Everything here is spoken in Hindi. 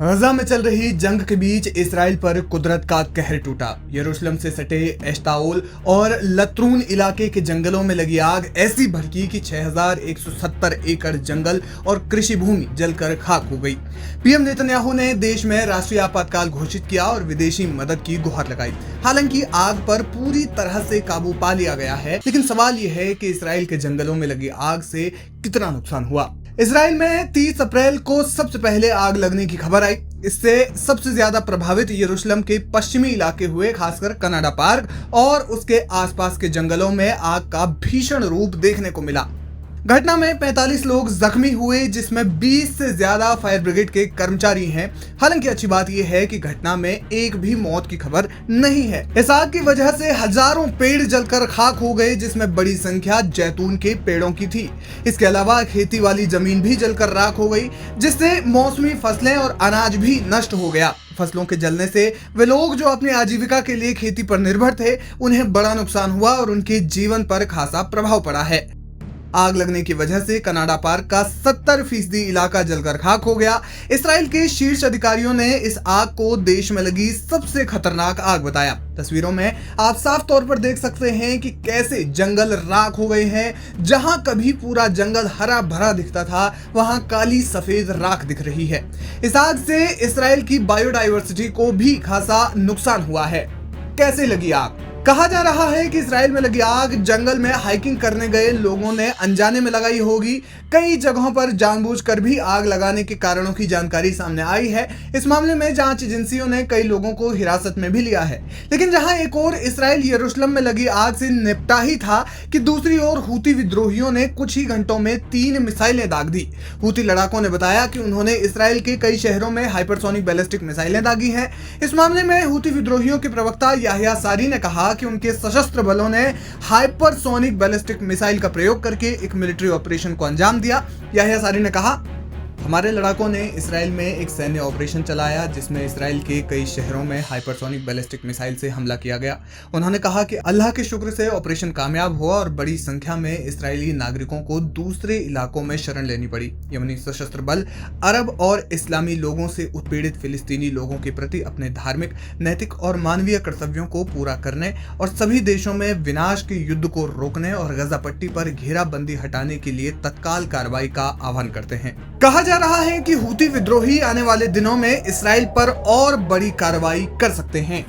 गजा में चल रही जंग के बीच इसराइल पर कुदरत का कहर टूटा। यरूशलेम से सटे एश्ताओल और लत्रून इलाके के जंगलों में लगी आग ऐसी भड़की कि 6170 एकड़ जंगल और कृषि भूमि जलकर खाक हो गई। पीएम नेतन्याहू ने देश में राष्ट्रीय आपातकाल घोषित किया और विदेशी मदद की गुहार लगाई। हालांकि आग पर पूरी तरह से काबू पा लिया गया है, लेकिन सवाल यह है कि इसराइल के जंगलों में लगी आग से कितना नुकसान हुआ। इसराइल में 30 अप्रैल को सबसे पहले आग लगने की खबर आई। इससे सबसे ज्यादा प्रभावित यरूशलेम के पश्चिमी इलाके हुए, खासकर कनाडा पार्क और उसके आसपास के जंगलों में आग का भीषण रूप देखने को मिला। घटना में 45 लोग जख्मी हुए, जिसमें 20 से ज्यादा फायर ब्रिगेड के कर्मचारी हैं। हालांकि अच्छी बात यह है कि घटना में एक भी मौत की खबर नहीं है। इस आग की वजह से हजारों पेड़ जलकर खाक हो गए, जिसमें बड़ी संख्या जैतून के पेड़ों की थी। इसके अलावा खेती वाली जमीन भी जलकर राख हो गई, जिससे मौसमी फसलें और अनाज भी नष्ट हो गया। फसलों के जलने से वे लोग जो अपनी आजीविका के लिए खेती पर निर्भर थे, उन्हें बड़ा नुकसान हुआ और उनके जीवन पर खासा प्रभाव पड़ा है। आग लगने की वजह से कनाडा पार्क का 70% इलाका जलकर खाक हो गया। इसराइल के शीर्ष अधिकारियों ने इस आग को देश में लगी सबसे खतरनाक आग बताया। तस्वीरों में आप साफ तौर पर देख सकते हैं कि कैसे जंगल राख हो गए हैं। जहां कभी पूरा जंगल हरा भरा दिखता था, वहां काली सफेद राख दिख रही है। इस आग से इसराइल की बायोडायवर्सिटी को भी खासा नुकसान हुआ है। कैसे लगी आग? कहा जा रहा है कि इसराइल में लगी आग जंगल में हाइकिंग करने गए लोगों ने अनजाने में लगाई होगी। कई जगहों पर जानबूझकर भी आग लगाने के कारणों की जानकारी सामने आई है। इस मामले में जांच एजेंसियों ने कई लोगों को हिरासत में भी लिया है। लेकिन जहां एक ओर इसराइल यरूशलेम में लगी आग से निपटा ही था कि दूसरी ओर हूती विद्रोहियों ने कुछ ही घंटों में 3 मिसाइलें दाग दी। हूती लड़ाकों ने बताया कि उन्होंने इसराइल के कई शहरों में हाइपरसोनिक बैलिस्टिक मिसाइलें दागी हैं। इस मामले में हूती विद्रोहियों के प्रवक्ता याह्या सारी ने कहा कि उनके सशस्त्र बलों ने हाइपरसोनिक बैलिस्टिक मिसाइल का प्रयोग करके एक मिलिट्री ऑपरेशन को अंजाम दिया। याह्या सारी ने कहा, हमारे लड़ाकों ने इसराइल में एक सैन्य ऑपरेशन चलाया जिसमें इसराइल के कई शहरों में हाइपरसोनिक बैलिस्टिक मिसाइल से हमला किया गया। उन्होंने कहा कि अल्लाह के शुक्र से ऑपरेशन कामयाब हुआ और बड़ी संख्या में इसराइली नागरिकों को दूसरे इलाकों में शरण लेनी पड़ी। यमनी सशस्त्र बल अरब और इस्लामी लोगों से उत्पीड़ित फिलिस्तीनी लोगों के प्रति अपने धार्मिक, नैतिक और मानवीय कर्तव्यों को पूरा करने और सभी देशों में विनाश के युद्ध को रोकने और गजा पट्टी पर घेराबंदी हटाने के लिए तत्काल कार्रवाई का आह्वान करते हैं। कहा जा रहा है कि हूती विद्रोही आने वाले दिनों में इसराइल पर और बड़ी कार्रवाई कर सकते हैं।